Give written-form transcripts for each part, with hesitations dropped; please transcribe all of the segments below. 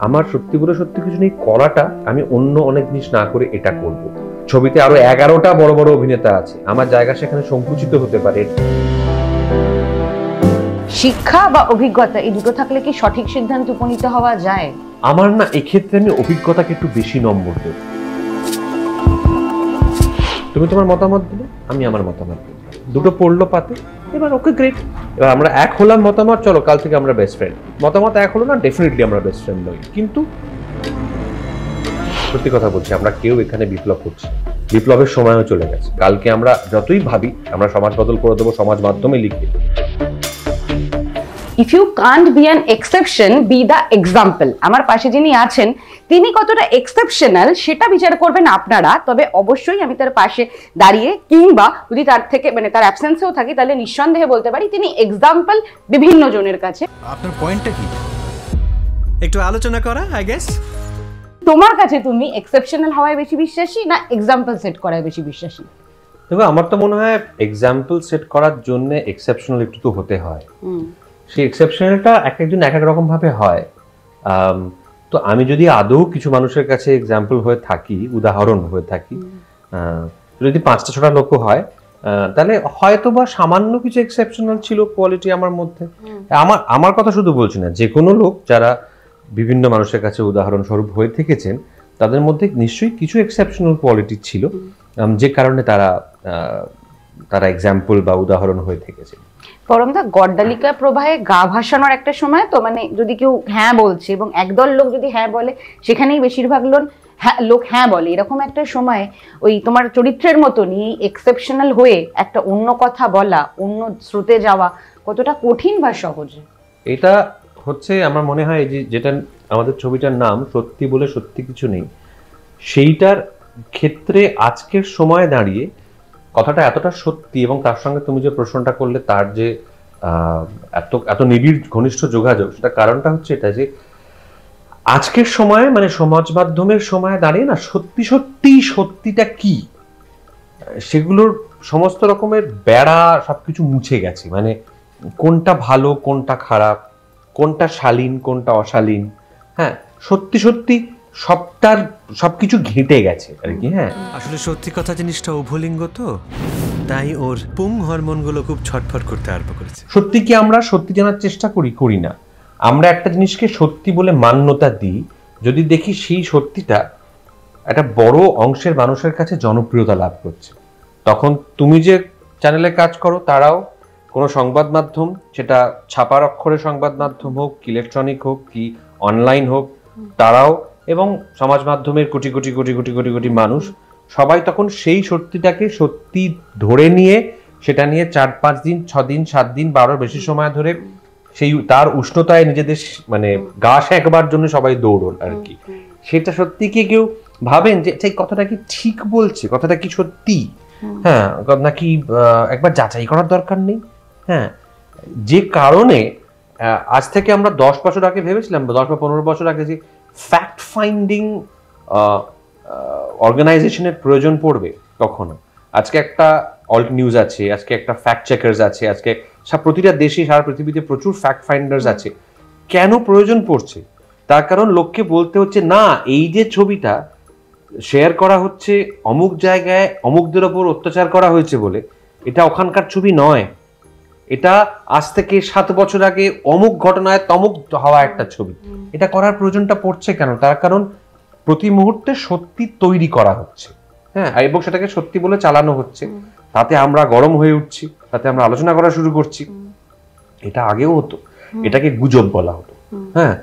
আমার সত্যি বলে সত্যি কিছু নেই করাটা, আমি অন্য অনেক জিনিস না করে এটা করব। ছবিতে আরো 11টা বড় বড় অভিনেতা আছে, আমার জায়গা সেখানে সংকুচিত হতে পারে। শিক্ষা বা অভিজ্ঞতা এই দুটো থাকলে কি সঠিক সিদ্ধান্ত উপনীত হওয়া যায়? আমার না এক্ষেত্রে আমি অভিজ্ঞতাকে একটু বেশি নম্বর দেব। তুমি তোমার মতামত দিলে, আমি আমার মতামত দিই, দুটো পড়লো পাতে, এবার ওকে গ্রেট, এবার আমরা এক হলাম মতামত, চলো কাল থেকে আমরা বেস্ট ফ্রেন্ড। মতামত এক হলো না, ডেফিনেটলি আমরা বেস্ট ফ্রেন্ড নই। কিন্তু সত্যি কথা বলছি, আমরা কেউ এখানে বিপ্লব করছি, বিপ্লবের সময়ও চলে গেছে। কালকে আমরা যতই ভাবি আমরা সমাজ বদল করে দেবো সমাজ মাধ্যমে লিখে, if you can't be an exception, be the example. আমার পাশে যিনি আছেন তিনি কতটা এক্সেপশনাল সেটা বিচার করবেন আপনারা। তবে অবশ্যই আমি তার পাশে দাঁড়িয়ে কিংবা যদি তার থেকে তার অ্যাবসেন্সেও থাকি তাহলে নিঃসন্দেহে বলতে পারি তিনি এক্সাম্পল বিভিন্ন জনের কাছে। আপনার পয়েন্টটা কি একটু আলোচনা করা, আই গেস। তোমার কাছে তুমি এক্সেপশনাল হওয়ায় বেশি বিশ্বাসী না এক্সাম্পল সেট করায় বেশি বিশ্বাসী? দেখো আমার তো মনে হয় এক্সাম্পল সেট করার জন্য এক্সেপশনাল একটু তো হতে হয়। সেই এক্সেপশনালটা এক একজন এক এক রকম ভাবে হয়। তো আমি যদি আদৌ কিছু মানুষের কাছে এক্সাম্পল হয়ে থাকি, উদাহরণ হয়ে থাকি, যদি 5টা-6টা লোক হয়, তাহলে হয়তো বা সামান্য কিছু এক্সেপশনাল ছিল কোয়ালিটি আমার মধ্যে। আমার কথা শুধু বলছি না, যে কোনো লোক যারা বিভিন্ন মানুষের কাছে উদাহরণস্বরূপ হয়ে থেকেছেন তাদের মধ্যে নিশ্চয়ই কিছু এক্সেপশনাল কোয়ালিটি ছিল, যে কারণে তারা এক্সাম্পল বা উদাহরণ হয়ে থেকেছে। পরমদা, গড্ডালিকা প্রবাহে গা ভাসানোর একটা সময় তো, যদি কেউ হ্যাঁ বলছে এবং একদল লোক যদি হ্যাঁ বলে সেখানেই বেশিরভাগ লোক হ্যাঁ বলে, এরকম একটা সময় ওই তোমার চরিত্রের মতনই এক্সেপশনাল হয়ে একটা অন্য কথা বলা, অন্য স্রোতে যাওয়া কতটা কঠিন বা সহজ? এটা হচ্ছে আমার মনে হয় যেটা আমাদের ছবিটার নাম সত্যি বলে সত্যি কিছু নেই, সেইটার ক্ষেত্রে আজকের সময় দাঁড়িয়ে কথাটা এতটা সত্যি, এবং তার সঙ্গে তুমি যে প্রশ্নটা করলে তার যে এত নিবিড় ঘনিষ্ঠ যোগাযোগ, সেটা কারণটা হচ্ছে এটা যে আজকের সময়ে সমাজ মাধ্যমের সময় দাঁড়িয়ে না সত্যিটা কি সেগুলোর সমস্ত রকমের বেড়া সবকিছু মুছে গেছে। কোনটা ভালো কোনটা খারাপ, কোনটা শালীন কোনটা অশালীন, হ্যাঁ সত্যি সবকিছু ঘেঁটে গেছে আর কি। হ্যাঁ, আসলে সত্যি কথা জিনিসটা উভলিঙ্গ, তো তাই ওর পুং হরমোনগুলো খুব ছটফট করতে আরম্ভ করেছে। সত্যি কি আমরা সত্যি জানার চেষ্টা করি না, আমরা একটা জিনিসকে সত্যি বলে মান্যতা দিই যদি দেখি সেই সত্যিটা একটা বড় অংশের মানুষের কাছে জনপ্রিয়তা লাভ করছে। তখন তুমি যে চ্যানেলে কাজ করো তারাও, কোনো সংবাদ মাধ্যম, সেটা ছাপার অক্ষরে সংবাদ মাধ্যম হোক, ইলেকট্রনিক হোক কি অনলাইন হোক, তারাও, এবং সমাজ মাধ্যমের কোটি কোটি কোটি কোটি কোটি কোটি মানুষ সবাই তখন সেই সত্যিটাকে সত্যি ধরে নিয়ে সেটা নিয়ে 4-5 দিন 6 দিন 7 দিন 12 বেশি সময় ধরে সেই তার উষ্ণতায় নিজেদের গা সেঁকবার জন্য সবাই দৌড়ন আর কি। সেটা সত্যি কি কেউ ভাবেন যে সেই কথাটা কি ঠিক বলছে, কথাটা কি সত্যি, হ্যাঁ নাকি একবার যাচাই করার দরকার নেই? হ্যাঁ, যে কারণে আজ থেকে আমরা 10 বছর আগে ভেবেছিলাম, 10 বা 15 বছর আগে যে ফ্যাক্ট ফাইন্ডিং অর্গানাইজেশনের প্রয়োজন পড়বে, কখনো। আজকে একটা অল্ট নিউজ আছে, আজকে একটা ফ্যাক্ট চেকার্স আছে, আজকে প্রতিটা দেশে সারা পৃথিবীতে প্রচুর ফ্যাক্ট ফাইন্ডার্স আছে। কেন প্রয়োজন পড়ছে? তার কারণ লোককে বলতে হচ্ছে না, এই যে ছবিটা শেয়ার করা হচ্ছে অমুক জায়গায় অমুকদের ওপর অত্যাচার করা হয়েছে বলে, এটা ওখানকার ছবি নয়, এটা আজ থেকে 7 বছর আগে অমুক ঘটনায় তমুক হওয়া একটা ছবি। এটা করার প্রয়োজনটা পড়ছে কেন? তার কারণ প্রতি মুহূর্তে সত্যি তৈরি করা হচ্ছে, হ্যাঁ, এবং সেটাকে সত্যি বলে চালানো হচ্ছে। তাতে আমরা গরম হয়ে উঠছি, তাতে আমরা আলোচনা করা শুরু করছি। এটা আগেও হতো, এটাকে গুজব বলা হতো, হ্যাঁ,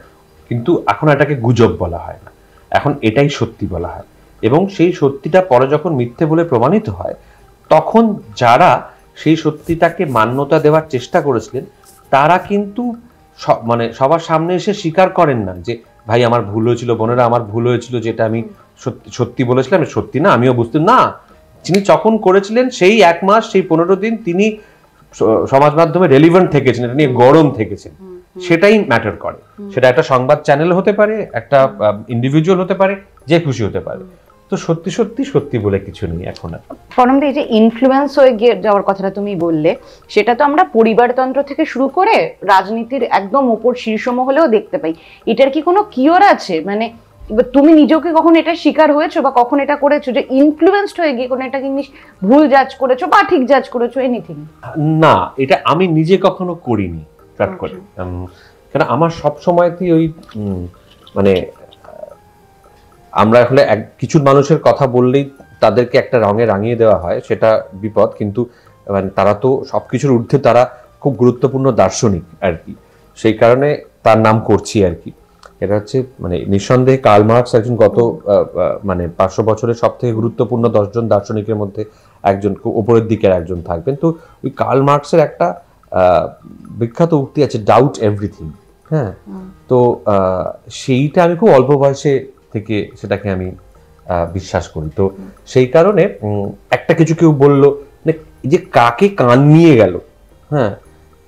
কিন্তু এখন এটাকে গুজব বলা হয় না, এখন এটাই সত্যি বলা হয়। এবং সেই সত্যিটা পরে যখন মিথ্যে বলে প্রমাণিত হয়, তখন যারা সেই সত্যিটাকে মান্যতা দেওয়ার চেষ্টা করেছিলেন তারা কিন্তু সবার সামনে এসে স্বীকার করেন না যে ভাই আমার ভুল হয়েছিল, বোনেরা আমার ভুল হয়েছিল, যেটা আমি সত্যি বলেছিলাম সত্যি না, আমিও বুঝতাম না। যিনি যখন করেছিলেন সেই 1 মাস, সেই 15 দিন তিনি সমাজ মাধ্যমে রেলিভেন্ট থেকেছেন, এটা নিয়ে গরম থেকেছেন, সেটাই ম্যাটার করে। সেটা একটা সংবাদ চ্যানেল হতে পারে, একটা ইন্ডিভিজুয়াল হতে পারে, যে খুশি হতে পারে। তো সত্যি সত্যি সত্যি বলে কিছু নেই এখন আর। পরমদা, এই যে ইনফ্লুয়েন্স হয়ে গিয়ে যাওয়ার কথাটা তুমি বললে, সেটা তো আমরা পরিবারতন্ত্র থেকে শুরু করে রাজনীতির একদম উপর শীর্ষ মহলেও দেখতে পাই। এটার কি কোনো কিওর আছে? মানে তুমি নিজেকে কখন এটা শিকার হয়েছো বা কখন এটা করেছো যে ইনফ্লুয়েন্সড হয়ে গিয়ে কোনো একটা জিনিস ভুল জাজ করেছো বা ঠিক জাজ করেছো, এনিথিং? না, এটা আমি নিজে কখনো করিনি চট করে। কারণ আমার সব সময়তেই ওই মানে আমরা আসলে কিছু মানুষের কথা বললেই তাদেরকে একটা রঙে রাঙিয়ে দেওয়া হয়, সেটা বিপদ। কিন্তু মানে তারা তো সবকিছুর ঊর্ধ্বে, তারা খুব গুরুত্বপূর্ণ দার্শনিক আর কি, সেই কারণে তার নাম করছি আর কি। এটা হচ্ছে মানে নিঃসন্দেহে কার্ল মার্কস একজন গত মানে 500 বছরের সব থেকে গুরুত্বপূর্ণ 10 জন দার্শনিকের মধ্যে একজন, উপরের দিকের একজন থাকবেন। তো ওই কার্ল মার্কসের একটা বিখ্যাত উক্তি আছে, ডাউট এভরিথিং। হ্যাঁ, তো সেইটা আমি খুব অল্প বয়সে থেকে সেটাকে আমি বিশ্বাস করি। তো সেই কারণে একটা কিছু কেউ বললো যে কাকে কান নিয়ে গেল, হ্যাঁ,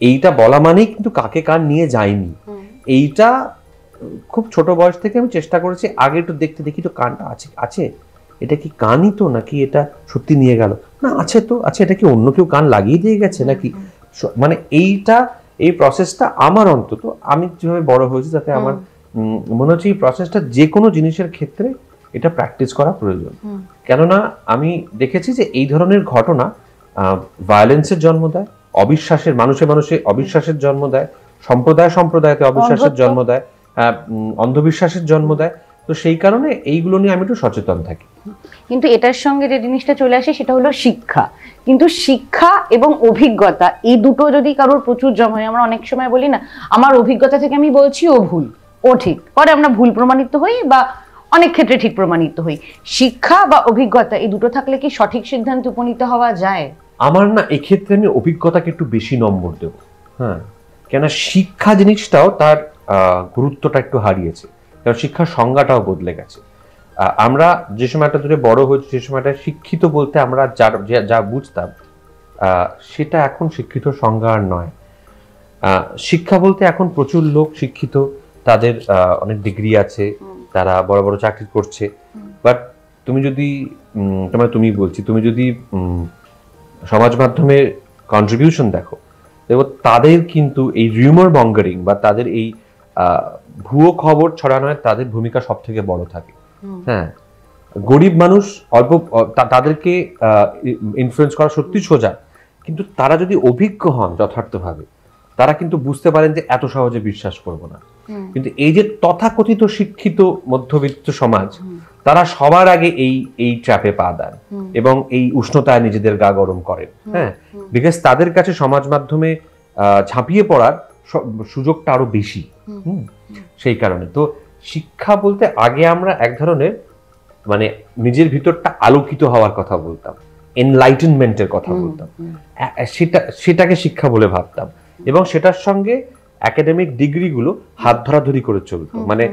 এইটা বলা মানেই কিন্তু কাকে কান নিয়ে যায়নি। এইটা খুব ছোট বয়স থেকে আমি চেষ্টা করেছি আগে একটু দেখতে, দেখি তো কানটা আছে, এটা কি কানই তো, নাকি এটা সত্যি নিয়ে গেল, না আছে তো আছে, এটা কি অন্য কেউ কান লাগিয়ে দিয়ে গেছে নাকি। মানে এই প্রসেসটা আমার, অন্তত আমি যেভাবে বড় হয়েছি তাতে আমার মনে হচ্ছে এই প্রসেসটা যে কোনো জিনিসের ক্ষেত্রে এটা প্র্যাকটিস করা প্রয়োজন। কেননা আমি দেখেছি যে এই ধরনের ঘটনা ভায়োলেন্সের জন্ম দেয়, অবিশ্বাসের, মানুষে অবিশ্বাসের জন্ম দেয়, সম্প্রদায়তে অবিশ্বাসের জন্ম দেয়, অন্ধবিশ্বাসের জন্ম দেয়। তো সেই কারণে এইগুলো নিয়ে আমি একটু সচেতন থাকি। কিন্তু এটার সঙ্গে যে জিনিসটা চলে আসে সেটা হলো শিক্ষা। কিন্তু শিক্ষা এবং অভিজ্ঞতা, এই দুটো যদি কারোর প্রচুর জমা হয়, আমরা অনেক সময় বলি না আমার অভিজ্ঞতা থেকে আমি বলছি ও ভুল, ও ঠিক, পরে আমরা ভুল প্রমাণিত হই বা অনেক ক্ষেত্রে ঠিক প্রমাণিত হই। শিক্ষা বা অভিজ্ঞতা এই দুটো থাকলে কি সঠিক সিদ্ধান্তে উপনীত হওয়া যায়? আমার না, এক্ষেত্রে আমি অভিজ্ঞতাকে একটু বেশি নম্বর দেব। হ্যাঁ, কেন শিক্ষা জিনিসটাও তার গুরুত্বটা একটু হারিয়েছে, কারণ শিক্ষার সংজ্ঞাটাও বদলে গেছে। আমরা যে সময়টা ধরে বড় হয়েছি, যে সময়টা শিক্ষিত বলতে আমরা যা বুঝতাম সেটা এখন শিক্ষিত সংজ্ঞা আর নয়। শিক্ষা বলতে এখন প্রচুর লোক শিক্ষিত, তাদের অনেক ডিগ্রি আছে, তারা বড় বড় চাকরি করছে। বাট তুমি যদি তুমি যদি সমাজ মাধ্যমের কন্ট্রিবিউশন দেখো, তাদের কিন্তু এই রিউমার মঙ্গারিং বা তাদের এই ভুয়ো খবর ছড়ানোর তাদের ভূমিকা সব থেকে বড় থাকে। হ্যাঁ, গরিব মানুষ অল্প, তাদেরকে ইনফ্লুয়েন্স করা সত্যি সোজা, কিন্তু তারা যদি অভিজ্ঞ হন যথার্থভাবে, তারা কিন্তু বুঝতে পারেন যে এত সহজে বিশ্বাস করব না। কিন্তু এই যে তথাকথিত শিক্ষিত মধ্যবিত্ত সমাজ, তারা সবার আগে এই ট্র্যাপে পা দেন এবং এই উষ্ণতায় নিজেদের গা গরম করেন। হ্যাঁ, বিকজ তাদের কাছে সমাজ মাধ্যমে ঝাঁপিয়ে পড়ার সুযোগটা আরো বেশি। সেই কারণে তো শিক্ষা বলতে আগে আমরা এক ধরনের মানে নিজের ভিতরটা আলোকিত হওয়ার কথা বলতাম, এনলাইটেনমেন্টের কথা বলতাম, সেটাকে শিক্ষা বলে ভাবতাম, এবং সেটার সঙ্গে একাডেমিক ডিগ্রিগুলো হাত ধরাধরি করে চলতো। মানে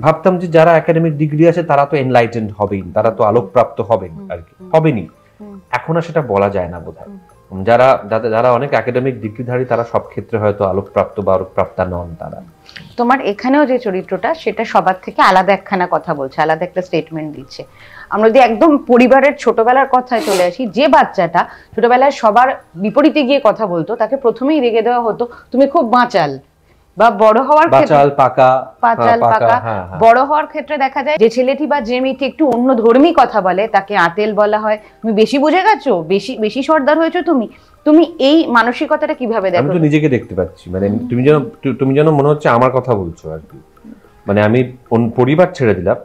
ভাবতাম যে যারা একাডেমিক ডিগ্রি আছে তারা তো এনলাইটেন্ড হবেই, তারা তো আলোকপ্রাপ্ত হবেন আর কি, হবেনি। এখন আর সেটা বলা যায় না বোধহয়। যারা অনেক একাডেমিক ডিগ্রিধারী তারা সব ক্ষেত্রে হয়তো আলোকপ্রাপ্ত বা আলোকপ্রাপ্তা নন। তারা, তোমার এখানেও যে চরিত্রটা সেটা সবার থেকে আলাদা একখানা কথা বলছে, আলাদা একটা স্টেটমেন্ট দিচ্ছে। আমরা যদি একদম পরিবারের ছোটবেলার কথায় চলে আসি, যে বাচ্চাটা ছোটবেলায় সবার বিপরীতে গিয়ে কথা বলতো তাকে প্রথমেই রেগে দেওয়া হতো তুমি খুব বাঁচাল, বা বড় হওয়ার বড় হওয়ার ক্ষেত্রে দেখা যায় যে ছেলেটি বা যে মেয়েটি একটু অন্য ধর্মী কথা বলে তাকে আতেল বলা হয়, তুমি বেশি বুঝে গেছো, বেশি সর্দার হয়েছো তুমি এই মানসিকতাটা কিভাবে দেখো? আমি তো নিজেকে দেখতে পাচ্ছি, মানে তুমি যেন মনে হচ্ছে আমার কথা বলছো আর কি। মানে আমি পরিবার ছেড়ে দিলাম,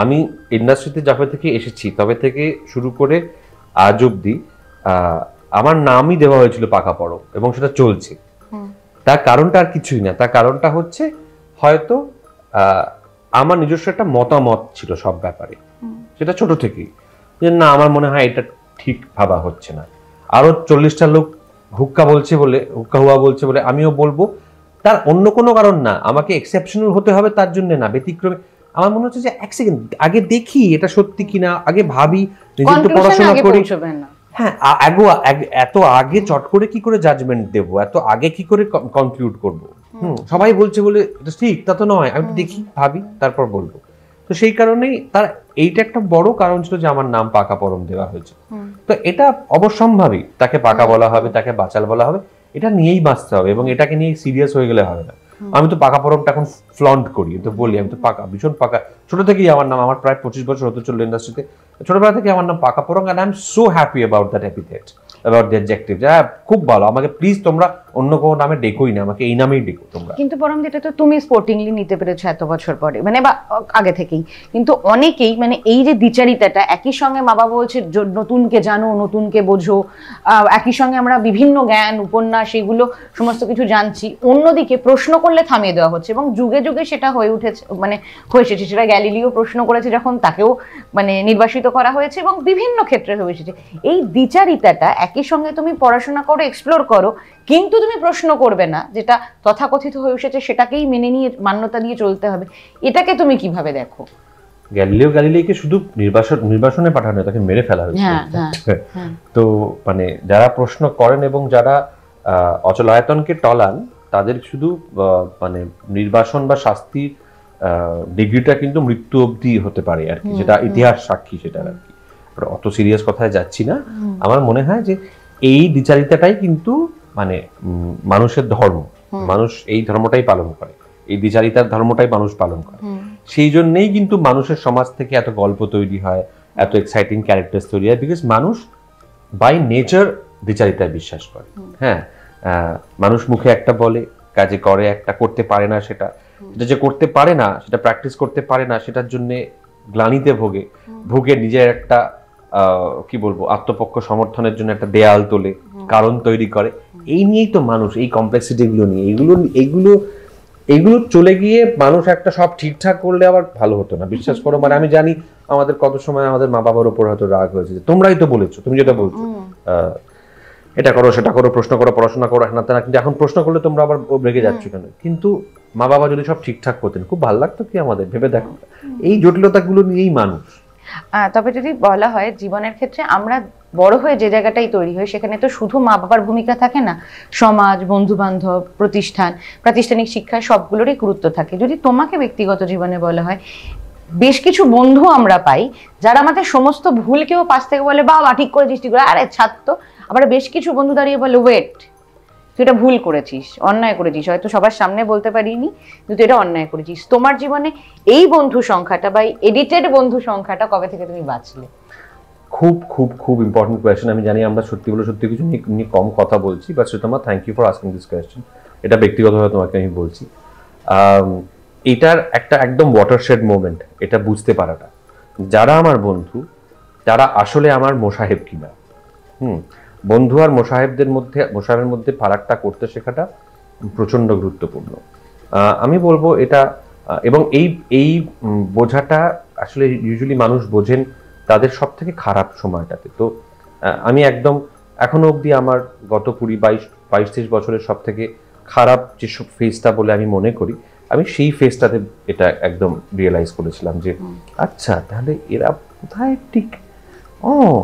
আমি ইন্ডাস্ট্রিতে যবে থেকে এসেছি তবে থেকে শুরু করে আজ অব্দি আমার নামই দেওয়া হয়েছিল পাকা পড়ো, এবং সেটা চলছে। তার কারণটা আর কিছুই না, তার কারণটা হচ্ছে হয়তো আমার নিজস্ব একটা মতামত ছিল সব ব্যাপারে, সেটা ছোট থেকেই, যে না আমার মনে হয় এটা ঠিক ভাবা হচ্ছে না। আরো 40টা লোক হুক্কা হুয়া বলছে বলে আমিও বলবো, তার অন্য কোনো কারণ না, আমাকে এক্সেপশনাল হতে হবে তার জন্য না, ব্যতিক্রমী। আমার মনে হচ্ছে যে এক সেকেন্ড আগে দেখি এটা সত্যি কিনা, আগে ভাবি, নিজে একটু পড়াশোনা করি। হ্যাঁ, এত আগে চট করে কি করে জাজমেন্ট দেবো, এত আগে কি করে কনক্লুড করবো? সবাই বলছে বলে এটা ঠিক তা তো নয়, আমি দেখি ভাবি তারপর বলবো। তো সেই কারণেই তার এইটা একটা বড় কারণ ছিল যে আমার নাম পাকা পরম দেওয়া হয়েছে। তো এটা অবশ্যম্ভাবী, তাকে পাকা বলা হবে, তাকে বাচাল বলা হবে, এটা নিয়েই বাঁচতে হবে এবং এটাকে নিয়ে সিরিয়াস হয়ে গেলে হবে না। আমি তো পাকা পরমটা এখন ফ্লন্ট করি, তো বলি আমি তো পাকা, ভীষণ পাকা, ছোট থেকেই আমার নাম, আমার প্রায় 25 বছর হতে চললো ইন্ডাস্ট্রিতে, ছোটবেলা থেকে আমার নাম পাকা পরম, and I am so happy about that epithet, about the adjective. খুব ভালো, আমাকে প্লিজ তোমরা অন্য কোনো নামে ডেকোই না, আমাকে এই নামেই ডেকো তোমরা। কিন্তু পরম যেটা তো তুমি স্পোর্টিংলি নিতে পেরেছো এত বছর পরে, মানে বা আগে থেকেই, কিন্তু অনেকেই মানে এই যে দ্বিচারিতাটা, একই সঙ্গে মা বাবা বলছে নতুনকে জানো, নতুনকে বোঝো, একই সঙ্গে আমরা বিভিন্ন জ্ঞান উপন্যাস এগুলো সমস্ত কিছু জানছি, অন্যদিকে প্রশ্ন করলে থামিয়ে দেওয়া হচ্ছে, এবং যুগে যুগে সেটা হয়ে উঠেছে, মানে হয়ে এসেছে। সেটা গ্যালিলিও প্রশ্ন করেছে যখন, তাকেও মানে নির্বাসিত করা হয়েছে, এবং বিভিন্ন ক্ষেত্রে হয়ে এসেছে। এই দ্বিচারিতাটা, একই সঙ্গে তুমি পড়াশোনা করো, এক্সপ্লোর করো, কিন্তু তুমি প্রশ্ন করবে না, যেটা তথাকথিত হয়ে এসেছে সেটাকেই মেনে নিয়ে মান্যতা দিয়ে চলতে হবে, এটাকে তুমি কিভাবে দেখো? গ্যালিলিও গ্যালিলেইকে শুধু নির্বাসনে পাঠানো, তাকে মেরে ফেলা হয়েছে। তো মানে যারা প্রশ্ন করেন এবং যারা অচলায়তনকে টলান, তাদের শুধু মানে নির্বাসন বা শাস্তি ডিগ্রিটা কিন্তু মৃত্যু অবধি হতে পারে আর কি, যেটা ইতিহাস সাক্ষী সেটা আর কি। অত সিরিয়াস কথায় যাচ্ছি না। আমার মনে হয় যে এই দ্বিচারিতাটাই কিন্তু মানে মানুষের ধর্ম, মানুষ এই ধর্মটাই পালন করে, এই দ্বিচারিতার ধর্মটাই মানুষ পালন করে। সেই জন্যই কিন্তু মানুষের সমাজ থেকে এত গল্প তৈরি হয়, এত এক্সাইটিং ক্যারেক্টার্স তৈরি হয়, বিকজ মানুষ বাই নেচার দ্বিচারিতায় বিশ্বাস করে। হ্যাঁ, মানুষ মুখে একটা বলে, কাজে করে একটা, করতে পারে না সেটা, যে করতে পারে না সেটা প্র্যাকটিস করতে পারে না, সেটার জন্য গ্লানিতে ভোগে নিজের একটা কি বলবো আত্মপক্ষ সমর্থনের জন্য একটা দেয়াল তোলে, কারণ তৈরি করে। এই নিয়েই তো মানুষ, এই কমপ্লেক্সিটি গুলো নিয়ে, এইগুলো চলে গিয়ে মানুষ একটা সব ঠিকঠাক করলে আবার ভালো হতো না, বিশ্বাস করো। মানে আমি জানি আমাদের কত সময় আমাদের মা বাবার উপর হয়তো রাগ হয়েছে, তোমরাই তো বলেছো, তুমি যেটা বলছো এটা করো সেটা করো, প্রশ্ন করো, পড়াশোনা করো, হ্যাঁ না, কিন্তু এখন প্রশ্ন করলে তোমরা আবার রেগে যাচ্ছ কেন? কিন্তু মা বাবা যদি সব ঠিকঠাক করতেন, খুব ভালো লাগতো কি আমাদের, ভেবে দেখো। এই জটিলতাগুলো নিয়েই মানুষ। তবে যদি বলা হয় জীবনের ক্ষেত্রে আমরা বড় হয়ে যে জায়গাটাই তৈরি হয়, সেখানে তো শুধু মা বাবার ভূমিকা থাকে না, সমাজ, বন্ধু বান্ধব, প্রাতিষ্ঠানিক শিক্ষা, সবগুলোরই গুরুত্ব থাকে। যদি তোমাকে ব্যক্তিগত জীবনে বলা হয়, বেশ কিছু বন্ধু আমরা পাই যারা আমাদের সমস্ত ভুলকেও পাশ থেকে বলে বাবা ঠিক করেছিস, ঠিক করে, আরে ছাত্র। আবার বেশ কিছু বন্ধু দাঁড়িয়ে বলে ওয়েট, তুই এটা ভুল করেছিস, অন্যায় করেছিস, হয়তো সবার সামনে বলতে পারিনি, কিন্তু এটা অন্যায় করেছিস। তোমার জীবনে এই বন্ধু সংখ্যাটা বা এডিটেড বন্ধু সংখ্যাটা কবে থেকে তুমি বাঁচলে? খুব খুব খুব ইম্পর্টেন্ট কোয়েশ্চেন। আমি জানি আমরা সত্যি কিছু নিয়ে কম কথা বলছি, but Sreetama, thank you for asking this question. এটা ব্যক্তিগতভাবে তোমাকে আমি বলছি, এটার একটা একদম ওয়াটারশেড মোমেন্ট, এটা বুঝতে পারাটা, যারা আমার বন্ধু, যারা আসলে আমার মোসাহেব কিনা। বন্ধু আর মোসাহেবের মধ্যে ফারাকটা করতে শেখাটা প্রচন্ড গুরুত্বপূর্ণ, আমি বলবো এটা। এবং এই বোঝাটা আসলে ইউজুয়ালি মানুষ বোঝেন তাদের সব থেকে খারাপ সময়টাতে। তো আমি একদম এখনো অবধি আমার গত 22-23 বছরের সব থেকে খারাপ যেসব ফেজটা বলে আমি মনে করি, আমি সেই ফেজটাতে এটা একদম রিয়েলাইজ করেছিলাম যে আচ্ছা, তাহলে এরা কোথায় ঠিক,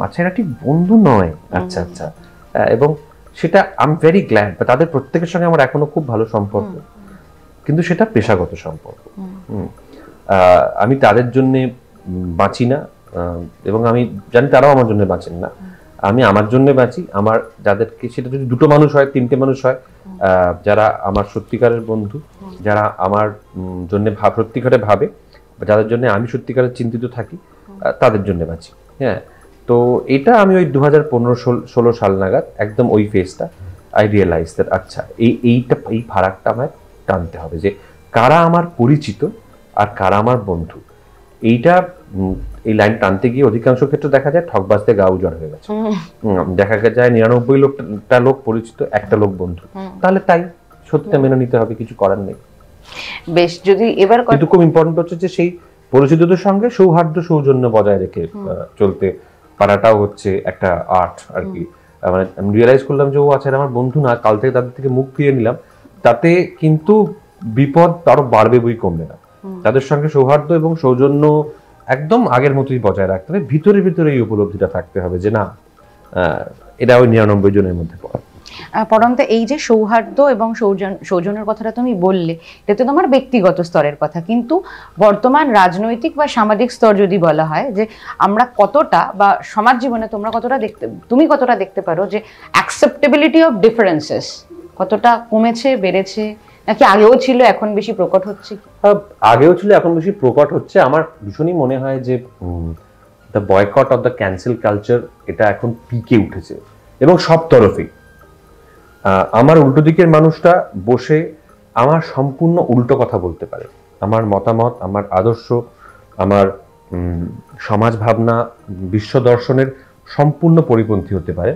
আচ্ছা এরা ঠিক বন্ধু নয়, আচ্ছা আচ্ছা। এবং সেটা আই এম ভেরি গ্ল্যাড, তাদের প্রত্যেকের সঙ্গে আমার এখনো খুব ভালো সম্পর্ক, কিন্তু সেটা পেশাগত সম্পর্ক। আমি তাদের জন্য বাঁচি না, এবং আমি জানি তারাও আমার জন্য বাঁচেন না। আমি আমার জন্য বাঁচি, আমার যাদেরকে, সেটা যদি দুটো মানুষ হয়, তিনটে মানুষ হয়, যারা আমার সত্যিকারের বন্ধু, যারা আমার জন্য সত্যিকারে ভাবে, যাদের জন্য আমি সত্যিকারের চিন্তিত থাকি, তাদের জন্য বাঁচি। হ্যাঁ, তো এটা আমি ওই 2015-16 সাল নাগাদ একদম ওই ফেজটা আই রিয়েলাইজ দ্যাট আচ্ছা এই ফারাকটা আমায় টানতে হবে, যে কারা আমার পরিচিত আর কারা আমার বন্ধু। এই লাইন টানতে গিয়ে অধিকাংশ ক্ষেত্রে দেখা যায় ঠকবাজতে গা উজাড় হয়ে গেছে। দেখা যায় 99 লোক পরিচিত, একটা লোক বন্ধু, তাহলে তাই সত্যিটা মেনে নিতে হবে, কিছু করার নেই। বেশ, যদি এবার কিন্তু খুব ইম্পর্টেন্ট হচ্ছে যে সেই পরিচিতদের সঙ্গে সৌহার্দ্য সৌজন্য বজায় রেখে চলতে পারাটাও হচ্ছে একটা আর্ট আর কি। মানে আমি রিয়েলাইজ করলাম যে আচ্ছা আমার বন্ধু না, কাল থেকে তাদের থেকে মুখ ফিরিয়ে নিলাম, তাতে কিন্তু বিপদ আরো বাড়বে বই কমবে না। তাদের সঙ্গে সৌহার্দ্য এবং সৌজন্য একদম আগের মতোই বজায় রাখতে হবে, ভিতরে এই উপলব্ধিটা থাকতে হবে যে না, এটা ওই 99 জনের মধ্যে পড়ে। পরন্ত এই যে সৌহার্দ্য এবং সৌজন্যের কথাটা তুমি বললে, এটা তো তোমার ব্যক্তিগত স্তরের কথা, কিন্তু বর্তমান রাজনৈতিক বা সামাজিক স্তর যদি বলা হয় যে আমরা কতটা, বা সমাজ জীবনে তুমি কতটা দেখতে পারো যে অ্যাকসেপ্টেবিলিটি অফ ডিফারেন্সেস কতটা কমেছে, বেড়েছে, নাকি আগেও ছিল এখন বেশি প্রকট হচ্ছে? আগেও ছিল, এখন বেশি প্রকট হচ্ছে। আমার ভীষণই মনে হয় যে the boycott of the cancel culture এটা এখন পিকে উঠেছে, এবং সব তরফেই। আমার উল্টো দিকের মানুষটা বসে আমার সম্পূর্ণ উল্টো কথা বলতে পারে, আমার মতামত, আমার আদর্শ, আমার সমাজ ভাবনা, বিশ্ব দর্শনের সম্পূর্ণ পরিপন্থী হতে পারে।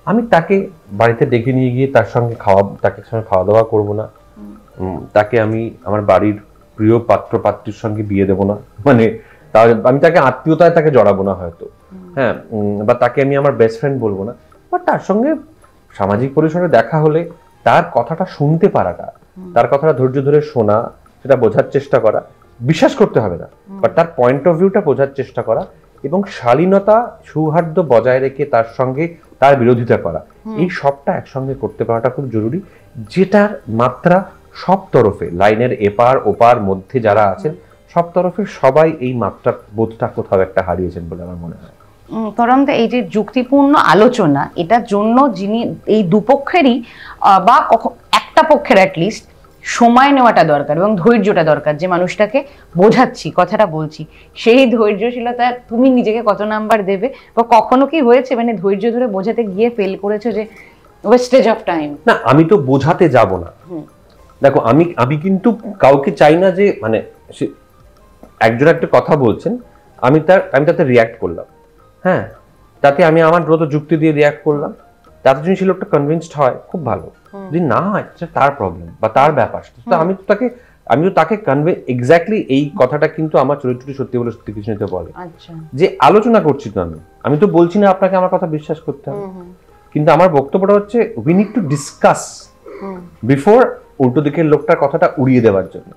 আমি তাকে বাড়িতে ডেকে নিয়ে গিয়ে তার সঙ্গে খাওয়া দাওয়া করবো না, তাকে আমি আমার বাড়ির প্রিয় পাত্র পাত্রীর সঙ্গে বিয়ে দেবো না, মানে আমি তাকে আত্মীয়তায় তাকে জড়াবো না হয়তো, হ্যাঁ, বা তাকে আমি আমার বেস্ট ফ্রেন্ড বলবো না, বাট তার সঙ্গে সামাজিক পরিসরে দেখা হলে তার কথাটা শুনতে পারাটা, তার কথাটা ধৈর্য ধরে শোনা, সেটা বোঝার চেষ্টা করা, বিশ্বাস করতে হবে না, বাট তার পয়েন্ট অফ ভিউটা বোঝার চেষ্টা করা, এবং শালীনতা সৌহার্দ্য বজায় রেখে তার সঙ্গে তার বিরোধিতা করা, এই সবটা একসঙ্গে করতে পারাটা খুব জরুরি, যেটার মাত্রা সব তরফে, লাইনের এপার ওপার মধ্যে যারা আছেন সব তরফে সবাই এই মাত্রা বোধটা কোথাও একটা হারিয়েছেন বলে আমার মনে হয়। পরন্ত এই যে যুক্তিপূর্ণ আলোচনা, এটার জন্য যিনি এই দুপক্ষেরই বা একটা পক্ষের অ্যাটলিস্ট সময় নেওয়াটা দরকার এবং ধৈর্যটা দরকার, যে মানুষটাকে বোঝাচ্ছি, কথাটা বলছি, সেই ধৈর্যশীলতা তুমি নিজেকে কত নাম্বার দেবে, বা কখনো কি হয়েছে মানে ধৈর্য ধরে বোঝাতে গিয়ে ফেল করেছো যে ওয়েস্টেজ অফ টাইম? না, আমি তো বোঝাতে যাব না। দেখো, আমি কিন্তু কাউকে চাই না যে মানে একজন একটা কথা বলছেন, আমি তাতে রিয়াক্ট করলাম, হ্যাঁ, তাতে আমি আমার দ্রুত যুক্তি দিয়ে রিয়াক্ট করলাম, তাতে যদি সে লোকটা কনভিন্সড হয় খুব ভালো, যদি না হয় তার প্রবলেম বা তার ব্যাপার, তো আমি তো তাকে এক্স্যাক্টলি এই কথাটা কিন্তু আমার চরিত্রটি সত্যি বলে সত্যি কিছু নিতে বলে, যে আলোচনা করছি তো আমি তো বলছি না আপনাকে আমার কথা বিশ্বাস করতে হবে, কিন্তু আমার বক্তব্যটা হচ্ছে we need to discuss before উল্টো দিকের লোকটার কথাটা উড়িয়ে দেওয়ার জন্য।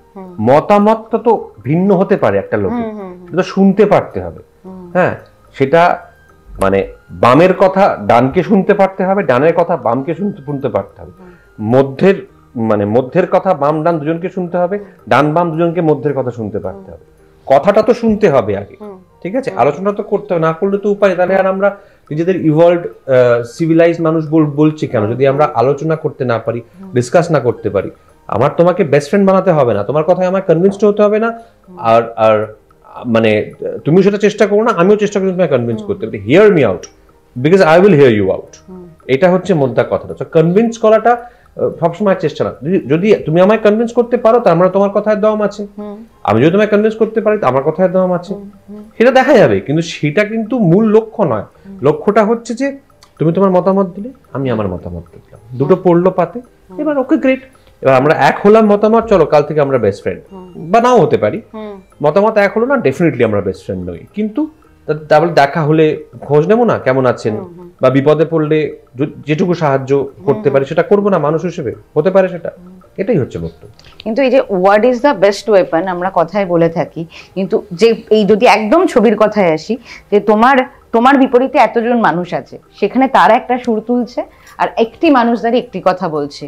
মতামতটা তো ভিন্ন হতে পারে একটা লোকের, সেটা শুনতে পারতে হবে, হ্যাঁ, সেটা মানে বামের কথা ডানকে শুনতে পারতে হবে, ডানের কথা বামকে শুনতে পারতে হবে, মধ্যের কথা বাম ডান দুজনকে শুনতে হবে, ডান বাম দুজনকে মধ্যের কথা শুনতে পারতে হবে, কথাটা তো শুনতে হবে আগে, ঠিক আছে, আলোচনা তো করতে হবে, না করলে তো উপায়, তাহলে আর আমরা নিজেদের ইভলভড সিভিলাইজ মানুষ বলছি কেন, যদি আমরা আলোচনা করতে না পারি, ডিসকাস না করতে পারি। আমার তোমাকে বেস্ট ফ্রেন্ড বানাতে হবে না, তোমার কথায় আমার কনভিন্সড হতে হবে না, আর মানে তুমি সেটা চেষ্টা করো না, আমিও চেষ্টা করি তোমাকে কনভিন্স করতে, but hear me out because I will hear you out, এটা হচ্ছে মোদ্দা কথাটা। তো কনভিন্স করাটা সবসময় চেষ্টা না, যদি তুমি আমায় কনভিন্স করতে পারো তার মানে তোমার কথায় দম আছে, আমি যদি তোমায় কনভিন্স করতে পারি আমার কথায় দম আছে, সেটা দেখা যাবে, কিন্তু সেটা কিন্তু মূল লক্ষ্য নয়। লক্ষ্যটা হচ্ছে যে তুমি তোমার মতামত দিলে, আমি আমার মতামত দিলাম, দুটো পড়লো পাতে, এবার ওকে গ্রেট, এবার আমরা এক হলাম মতামত, চলো কাল থেকে আমরা বেস্ট ফ্রেন্ড, বা নাও হতে পারি, মতামত এক হলো না, ডেফিনেটলি আমরা বেস্ট ফ্রেন্ড নই, কিন্তু তাহলে দেখা হলে খোঁজ নেবো না কেমন আছেন, বা বিপদে পড়লে যেটুকু সাহায্য করতে পারি সেটা করবো না, মানুষ হিসেবে হতে পারে, সেটা এটাই হচ্ছে বক্তব্য। কিন্তু এই যে word is the best weapon আমরা কথায় বলে থাকি, কিন্তু যে এই যদি একদম ছবির কথায় আসি, যে তোমার বিপরীতে এতজন মানুষ আছে, সেখানে তারা একটা সুর তুলছে আর একটি মানুষ দাঁড়িয়ে একটি কথা বলছে,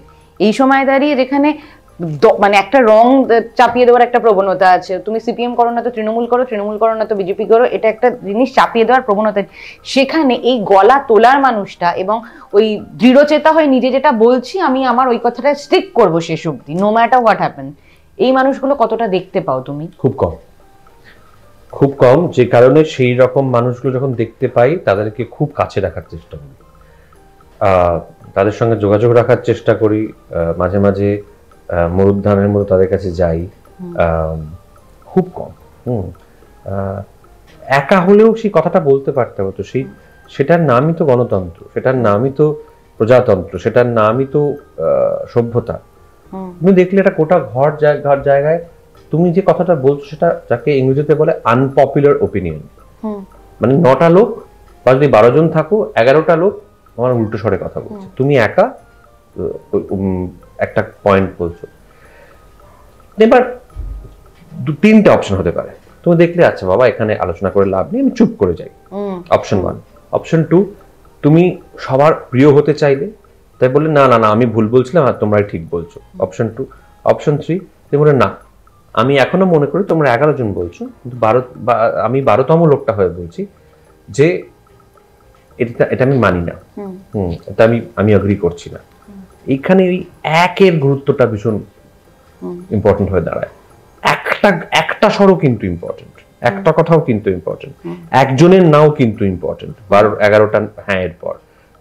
এই সময় দাঁড়িয়ে যেখানে মানে একটা রং চাপিয়ে দেওয়ার একটা প্রবণতা আছে, তুমি সিপিএম করো না তো তৃণমূল করো, তৃণমূল করো না তো বিজেপি করো, এটা একটা জিনিস চাপিয়ে দেওয়ার প্রবণতা, সেখানে এই গলা তোলার মানুষটা এবং ওই দৃঢ়চেতা হয়ে নিজে যেটা বলছি আমি আমার ওই কথাটা স্টিক করবো শেষ অব্দি, নো ম্যাটার হোয়াট হ্যাপেন, এই মানুষগুলো কতটা দেখতে পাও তুমি? খুব কম, যে কারণে সেই রকম মানুষগুলো যখন দেখতে পাই তাদেরকে খুব কাছে রাখার চেষ্টা করি, তাদের সঙ্গে যোগাযোগ রাখার চেষ্টা করি, মাঝে মাঝে মরুদ্যানের মতো তাদের কাছে যাই, খুব কম। একা হলেও সেই কথাটা বলতে পারতে হতো, সেটার নামই তো গণতন্ত্র, সেটার নামই তো প্রজাতন্ত্র, সেটার নামই তো সভ্যতা। তুমি দেখলে এটা গোটা ঘর জায়গায় তুমি যে কথাটা বলছো সেটা যাকে ইংরেজিতে বলে আনপপুলার ওপিনিয়ন, মানে 9টা লোক বা যদি 12 জন থাকো, 11টা লোক আমার উল্টো স্বরে কথা বলছে, তুমি একা একটা পয়েন্ট বলছো। এবার 3টে অপশন হতে পারে, তুমি দেখলে আচ্ছা বাবা এখানে আলোচনা করে লাভ নেই, আমি চুপ করে যাই, অপশন 1। অপশন 2, তুমি সবার প্রিয় হতে চাইলে, তাই বললে না না না আমি ভুল বলছিলাম আর তোমরাই ঠিক বলছো। অপশন 2। অপশন 3, তুমি বলে না আমি এখনো মনে করি তোমরা 11 জন বলছো, কিন্তু আমি 12তম লোকটা হয়ে বলছি যে এটা আমি মানি না, এটা আমি এগ্রি করছি না। এইখানে ওই একের গুরুত্বটা ভীষণ ইম্পর্টেন্ট হয়ে দাঁড়ায়। একটা স্বরও কিন্তু ইম্পর্টেন্ট, একটা কথাও কিন্তু ইম্পর্টেন্ট, একজনের নাও কিন্তু ইম্পর্টেন্ট 11টা হ্যাঁ এর পর,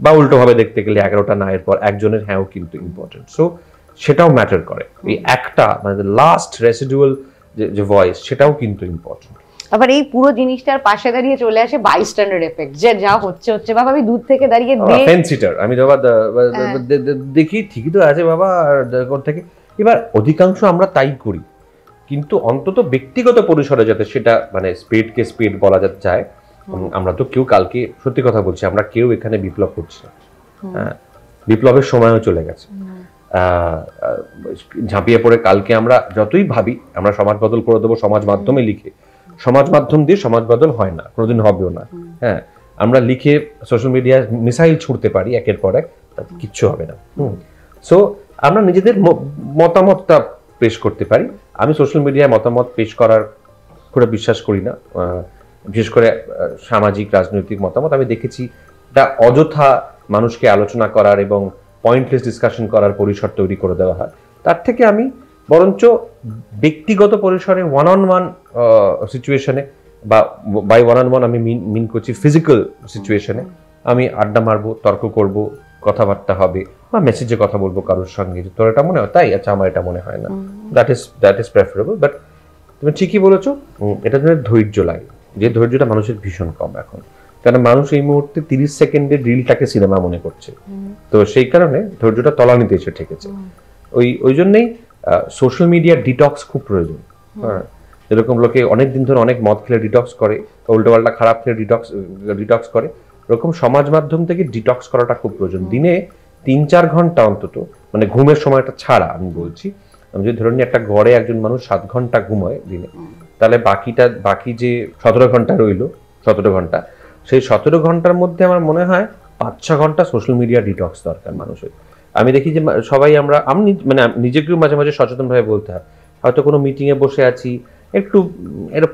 বা উল্টো ভাবে দেখতে গেলে 11টা না এর পর একজনের হ্যাঁও কিন্তু ইম্পর্টেন্ট। সো সেটাও ম্যাটার করে। এই একটা মানে লাস্ট রেসিডুয়াল যে ভয়েস সেটাও কিন্তু ইম্পর্টেন্ট। আবার এই পুরো জিনিসটার পাশে দাঁড়িয়ে চলে আসে বাইস্ট্যান্ডার এফেক্ট, যে যা হচ্ছে বাবা আমি দূর থেকে দাঁড়িয়ে ফেন্সিটার আমি দেখি ঠিকই তো আছে বাবা থেকে। এবার অধিকাংশ আমরা তাই করি, কিন্তু অন্তত ব্যক্তিগত পরিসরে যাতে সেটা মানে স্পিডকে স্পিড বলা যায়। আমরা তো কেউ কালকে সত্যি কথা বলছি, আমরা কেউ এখানে বিপ্লব করছি না। হ্যাঁ, বিপ্লবের সময়ও চলে গেছে। ঝাঁপিয়ে পড়ে কালকে আমরা যতই ভাবি আমরা সমাজ বদল করে দেবো সমাজ মাধ্যমে লিখে, সমাজ মাধ্যম দিয়ে সমাজ বদল হয় না, কোনোদিন হবেও না। হ্যাঁ, আমরা লিখে সোশ্যাল মিডিয়ায় মিসাইল ছুড়তে পারি একের পর এক, তাতে কিচ্ছু হবে না। সো আমরা নিজেদের মতামতটা পেশ করতে পারি। আমি সোশ্যাল মিডিয়ায় মতামত পেশ করার পুরো বিশ্বাস করি না, বিশেষ করে সামাজিক রাজনৈতিক মতামত। আমি দেখেছি এটা অযথা মানুষকে আলোচনা করার এবং পয়েন্টলেস ডিসকাশন করার পরিসর তৈরি করে দেওয়া হয়। তার থেকে আমি বরঞ্চ ব্যক্তিগত পরিসরে ওয়ান অন ওয়ান সিচুয়েশনে বা বাই ওয়ান অন ওয়ান আমি মিন করছি ফিজিক্যাল সিচুয়েশনে আমি আড্ডা মারবো, তর্ক করব, কথাবার্তা হবে বা মেসেজে কথা বলবো কারোর সঙ্গে, যে তোর এটা মনে হয় তাই, আচ্ছা আমার এটা মনে হয় না, দ্যাট ইজ প্রেফারেবল। বাট তুমি ঠিকই বলেছো, এটা জন্য ধৈর্য লাগে, যে ধৈর্যটা মানুষের ভীষণ কম এখন, কারণ মানুষ এই মুহূর্তে 30 সেকেন্ডের রিলটাকে সিনেমা মনে করছে। তো সেই কারণে ধৈর্যটা তলানিতে এসে ঠেকেছে। ওই জন্যই সোশ্যাল মিডিয়া ডিটক্স খুব প্রয়োজন। হ্যাঁ, যেরকম লোকে অনেক দিন ধরে অনেক মদ খেলে ডিটক্স করে, উল্টোপাল্টা খারাপ খেলে ডিটক্স করে, ওরকম সমাজ মাধ্যম থেকে ডিটক্স করাটা খুব প্রয়োজন। দিনে 3-4 ঘন্টা অন্তত, মানে ঘুমের সময়টা ছাড়া আমি বলছি, আমি যদি ধরে নিই একটা গড়ে একজন মানুষ 7 ঘন্টা ঘুমায় দিনে, তাহলে বাকি যে 17 ঘন্টা রইলো, 17 ঘন্টা, সেই 17 ঘন্টার মধ্যে আমার মনে হয় 5-6 ঘন্টা সোশ্যাল মিডিয়া ডিটক্স দরকার মানুষের। আমি দেখি যে সবাই আমি মানে নিজেকেও মাঝে মাঝে সচেতনভাবে বলতে হয়, হয়তো কোনো মিটিংয়ে বসে আছি, একটু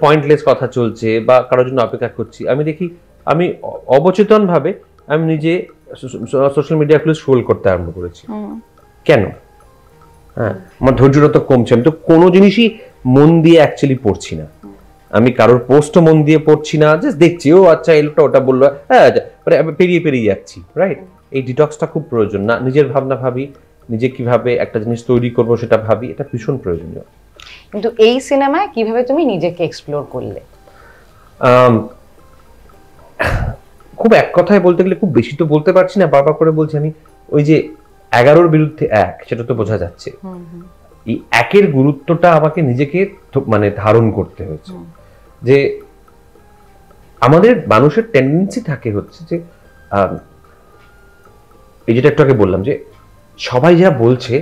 পয়েন্টলেস কথা চলছে বা কারোর জন্য অপেক্ষা করছি, আমি দেখি আমি অবচেতনভাবে আমি নিজে সোশ্যাল মিডিয়া খুলে স্ক্রল করতে আরম্ভ করেছি। কেন? হ্যাঁ, আমার ধৈর্যটা তো কমছে, আমি তো কোনো জিনিসই মন দিয়ে অ্যাকচুয়ালি পড়ছি না, আমি কারোর পোস্টও মন দিয়ে পড়ছি না, জাস্ট দেখছি ও আচ্ছা এই লোকটা ওটা বললো, হ্যাঁ পেরিয়ে যাচ্ছি। রাইট, এই ডিটক্সটা খুব প্রয়োজন। না নিজের ভাবনা ভাবি, নিজে কিভাবে একটা জিনিস তৈরি করবো সেটা ভাবি, এটা ভীষণ প্রয়োজনীয়। কিন্তু এই সিনেমায় কিভাবে তুমি নিজেকে এক্সপ্লোর করলে? খুব এক কথায় বলতে গেলে, খুব বেশি তো বলতে পারছি না, বারবার করে বলছি আমি, ওই যে 11-র বিরুদ্ধে 1, সেটা তো বোঝা যাচ্ছে। এই 1-এর গুরুত্বটা আমাকে নিজেকে মানে ধারণ করতে হয়েছে। যে আমাদের মানুষের টেন্ডেন্সি থাকে হচ্ছে যে এই যেটা একটু আগে বললাম, যে সবাই যা বলছে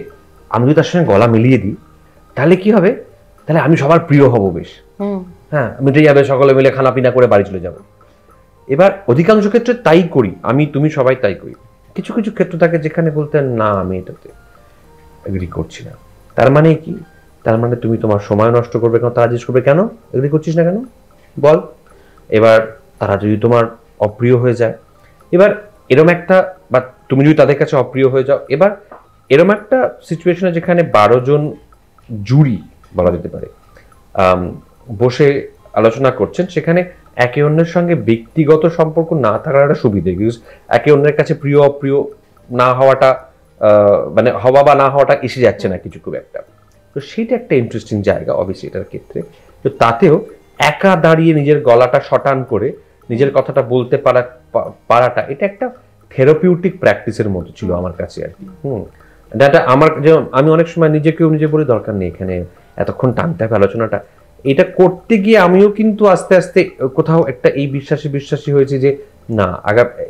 আমি যদি তার সঙ্গে গলা মিলিয়ে দিই তাহলে কি হবে, তাহলে আমি সবার প্রিয় হব বেশ। হ্যাঁ, মিটে যাবে, সকলে মিলে খানা পিনা করে বাড়ি চলে যাব। এবার অধিকাংশ ক্ষেত্রে তাই করি, তুমি সবাই তাই করি। কিছু কিছু ক্ষেত্র থাকে যেখানে বলতে না আমি এটাতে এগ্রি করছি না। তার মানে কি? তার মানে তুমি তোমার সময় নষ্ট করবে কেন, তারা জিজ্ঞেস করবে কেন এগ্রি করছিস না কেন বল। এবার তারা যদি তোমার অপ্রিয় হয়ে যায়, এবার এরম একটা, বা তুমি যদি তাদের কাছে অপ্রিয় হয়ে যাও, এবার এরম একটা সিচুয়েশনে যেখানে 12 জন জুরি বলা যেতে পারে বসে আলোচনা করছেন, সেখানে একে অন্যের সঙ্গে ব্যক্তিগত সম্পর্ক না থাকার একটা সুবিধে, বিকজ একে অন্যের কাছে প্রিয় অপ্রিয় না হওয়াটা, মানে হওয়া বা না হওয়াটা এসে যাচ্ছে না কিছু খুব একটা। তো সেটা একটা ইন্টারেস্টিং জায়গা অবশ্যই এটার ক্ষেত্রে। তো তাতেও একা দাঁড়িয়ে নিজের গলাটা শটান করে নিজের কথাটা বলতে পারাটা, এটা একটা থেরাপিউটিক প্র্যাকটিসের মতো ছিল আমার কাছে আর কি। এটা আমার, যেমন আমি অনেক সময় নিজেকেও নিজে বলে দরকার নেই এখানে এতক্ষণ টানতে হবে আলোচনাটা, এটা করতে গিয়ে আমিও কিন্তু আস্তে আস্তে কোথাও একটা এই বিশ্বাসী হয়েছে যে না,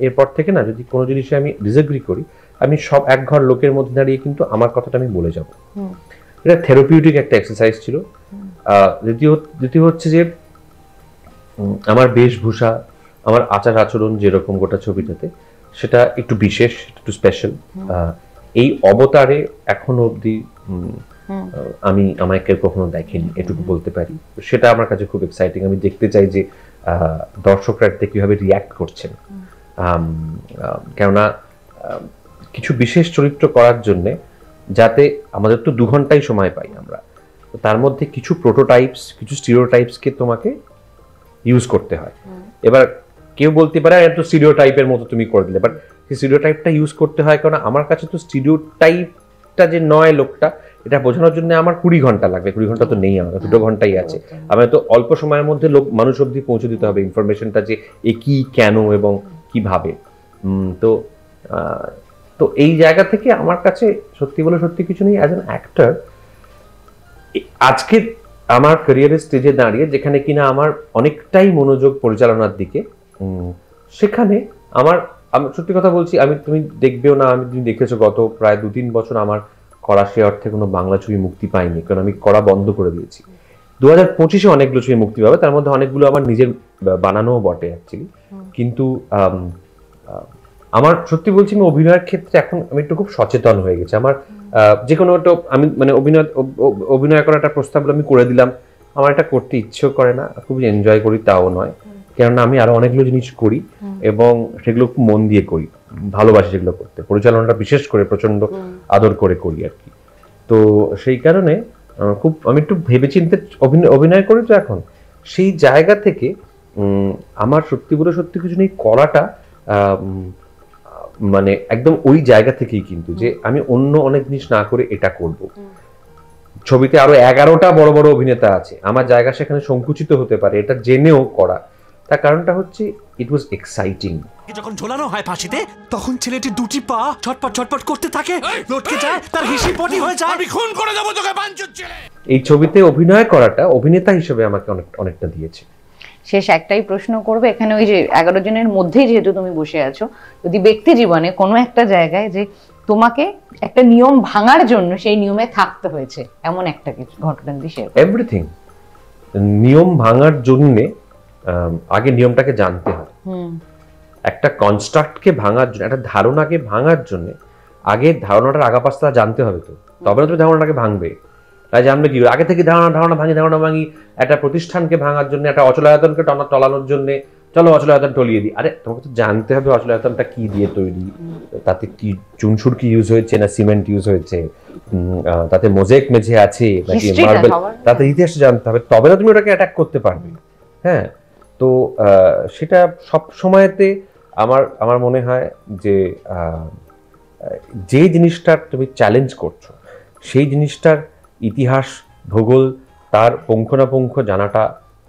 এরপর থেকে না, যদি কোনো জিনিসে আমি ডিসএগ্রি করি, আমি সব এক ঘর লোকের মধ্যে দাঁড়িয়ে কিন্তু আমার কথাটা আমি বলে যাব। এটা থেরাপিউটিক একটা এক্সারসাইজ ছিল। দ্বিতীয় হচ্ছে যে আমার বেশভূষা, আমার আচার আচরণ যেরকম গোটা ছবিটাতে, সেটা একটু বিশেষ, একটু স্পেশাল। এই অবতারে এখনো অবধি আমায় কেউ কখনো দেখেনি, এটুকু বলতে পারি। সেটা আমার কাছে খুব এক্সাইটিং। আমি দেখতে চাই যে দর্শকরা এতে কিভাবে রিয়্যাক্ট করছেন। কেননা কিছু বিশেষ চরিত্র করার জন্য যাতে আমাদের তো 2 ঘন্টাই সময় পাই আমরা, তো তার মধ্যে কিছু প্রোটোটাইপস, কিছু স্টিরিওটাইপসকে তোমাকে ইউজ করতে হয়। এবার কেউ বলতে পারে এত স্টিরিওটাইপের মতো তুমি করে দিলে, বাট সেই স্টিরিওটাইপটা ইউজ করতে হয় কারণ আমার কাছে তো স্টিরিওটাইপটা যে নয় লোকটা, এটা বোঝানোর জন্য আমার 20 ঘন্টা লাগবে। 20 ঘন্টা তো নেই, আমার 2 ঘন্টাই আছে। আমার তো অল্প সময়ের মধ্যে মানুষ অবধি পৌঁছে দিতে হবে ইনফরমেশনটা, যে এ কি, কেন এবং কিভাবে। তো এই জায়গা থেকে আমার কাছে সত্যি বলে সত্যি কিছু নেই। অ্যাজ অ্যান অ্যাক্টর আজকে আমার ক্যারিয়ারের স্টেজে দাঁড়িয়ে, যেখানে কিনা আমার অনেকটাই মনোযোগ পরিচালনার দিকে, সেখানে আমি সত্যি কথা বলছি, তুমি দেখবেও না, তুমি দেখেছো গত প্রায় 2-3 বছর আমার করা সে অর্থে কোনো বাংলা ছবি মুক্তি পাইনি, কারণ আমি করা বন্ধ করে দিয়েছি। 2025-এ অনেকগুলো ছবি মুক্তি পাবে, তার মধ্যে অনেকগুলো আমার নিজের বানানোও বটে অ্যাকচুয়ালি। কিন্তু আমার সত্যি বলছি, আমি অভিনয়ের ক্ষেত্রে এখন আমি একটু খুব সচেতন হয়ে গেছি। আমার যে কোনো একটা আমি মানে অভিনয় করার একটা প্রস্তাব আমি করে দিলাম, আমার এটা করতে ইচ্ছেও করে না, খুবই এনজয় করি তাও নয়, কেননা আমি আরো অনেকগুলো জিনিস করি এবং সেগুলো খুব মন দিয়ে করি, ভালোবাসি সেগুলো করতে। পরিচালনাটা বিশেষ করে প্রচন্ড আদর করে করি আর কি। তো সেই কারণে আমি একটু ভেবেচিন্তে অভিনয় করি। তো এখন সেই জায়গা থেকে আমার সত্যি বলে সত্যি কিছু নেই করাটা, মানে একদম ওই জায়গা থেকেই, কিন্তু যে আমি অন্য অনেক জিনিস না করে এটা করব। ছবিতে আরো 11টা বড় বড় অভিনেতা আছে, আমার জায়গা সেখানে সংকুচিত হতে পারে, এটা জেনেও করা। তার কারণটা হচ্ছে ইট ওয়াজ এক্সাইটিং। যখন ঝোলানো হয় ফাঁসিতে, তখন ছেলেটি 2টি পা ছটপট ছটপট করতে থাকে, লটকে যায়, তার হিসি পটি হয়ে যায়। আমি খুন করে দেব তোকে বাঞ্চুর ছেলে। এই ছবিতে অভিনয় করাটা অভিনেতা হিসেবে আমাকে অনেকটা দিয়েছে। শেষ একটাই প্রশ্ন করবে, এখানে ওই যে 11 জনের মধ্যেই যেহেতু তুমি বসে আছো, যদি ব্যক্তি জীবনে কোনো একটা জায়গায় যে তোমাকে একটা নিয়ম ভাঙার জন্য সেই নিয়মে থাকতে হয়েছে, এমন একটা কিছু ঘটনা যদি শেয়ার করো। এভরিথিং। নিয়ম ভাঙার জন্য আগে নিয়মটাকে জানতে হয়। একটা কনস্ট্রাক্টকে ভাঙার জন্য, একটা ধারণাকে ভাঙার জন্য আগে ধারণাটার আগাপাশটা জানতে হবে, তো তবে না তুমি ধারণাটাকে ভাঙবে। তাই জানবে কি আগে থেকে ধারণা ভাঙি। একটা প্রতিষ্ঠানকে ভাঙার জন্য, একটা অচলায়তনকে টলানোর জন্য, চলো অচলায়তন টলিয়ে দিই। আরে তোমাকে তো জানতে হবে অচলায়তনটা কি দিয়ে তৈরি, তাতে কি চুনসুর কি ইউজ হয়েছে না সিমেন্ট ইউজ হয়েছে, তাতে মোজাইক মেঝে আছে নাকি মার্বেল, তাতে ইতিহাস জানতে হবে, তবে না তুমি ওটাকে অ্যাটাক করতে পারবে। হ্যাঁ, তো সেটা সব সময়তে আমার মনে হয় যে জিনিসটার তুমি চ্যালেঞ্জ করছো, সেই জিনিসটার ইতিহাস, ভূগোল, তার পুঙ্খানুপুঙ্খ জানাটা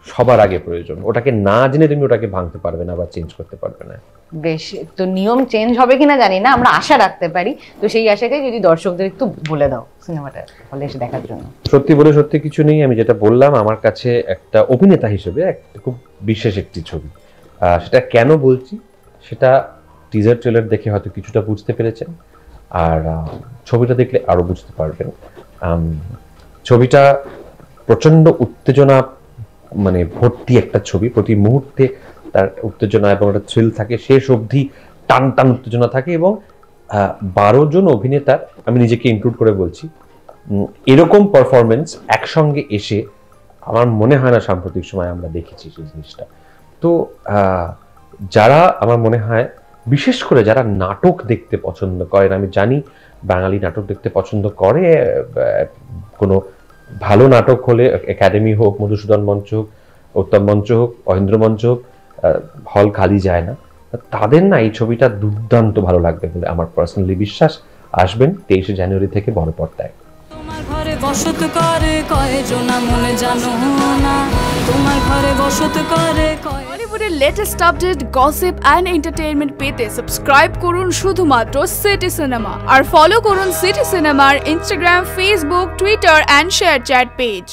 সবার আগে প্রয়োজন। ওটাকে না জেনে তুমি ওটাকে ভাঙতে পারবে না বা চেঞ্জ করতে পারবে না। বেশ, তো নিয়ম চেঞ্জ হবে কিনা জানি না, আমরা আশা রাখতে পারি। তো সেই আশাকে যদি দর্শকদের একটু বলে দাও সিনেমাটা হলে এসে দেখার জন্য। সত্যি বলে সত্যি কিছু নেই, আমি যেটা বললাম, আমার কাছে একটা অভিনেতা হিসেবে একটা খুব বিশেষ একটি ছবি। সেটা কেন বলছি সেটা টিজার ট্রেলার দেখে হয়তো কিছুটা বুঝতে পেরেছেন, আর ছবিটা দেখলে আরো বুঝতে পারবেন। ছবিটা প্রচন্ড উত্তেজনা মানে ভর্তি একটা ছবি, প্রতি মুহূর্তে তার উত্তেজনা এবং একটা থ্রিল থাকে, শেষ অবধি টান টান উত্তেজনা থাকে। এবং 12 জন অভিনেতার, আমি নিজেকে ইনক্লুড করে বলছি, এরকম পারফরমেন্স একসঙ্গে এসে আমার মনে হয় না সাম্প্রতিক সময় আমরা দেখেছি সেই জিনিসটা। তো যারা আমার মনে হয় বিশেষ করে যারা নাটক দেখতে পছন্দ করেন, আমি জানি বাঙালি নাটক দেখতে পছন্দ করে, কোনো ভালো নাটক হলে একাডেমি হোক, মধুসূদন মঞ্চ হোক, উত্তম মঞ্চ হোক, অহিন্দ্র মঞ্চ হোক, হল খালি যায় না, তাদের না এই ছবিটা দুর্দান্ত ভালো লাগবে বলে আমার পার্সোনালি বিশ্বাস। আসবেন 23শে জানুয়ারি থেকে বড় পর্দায়। তোমার ঘরে বসত করে কয়জন মনে জানো না, তোমার ঘরে বসত করে বলিউডের latest update, gossip and entertainment পেতে সাবস্ক্রাইব করুন শুধুমাত্র সিটি সিনেমা, আর ফলো করুন সিটি সিনেমার Instagram, Facebook, Twitter and ShareChat page.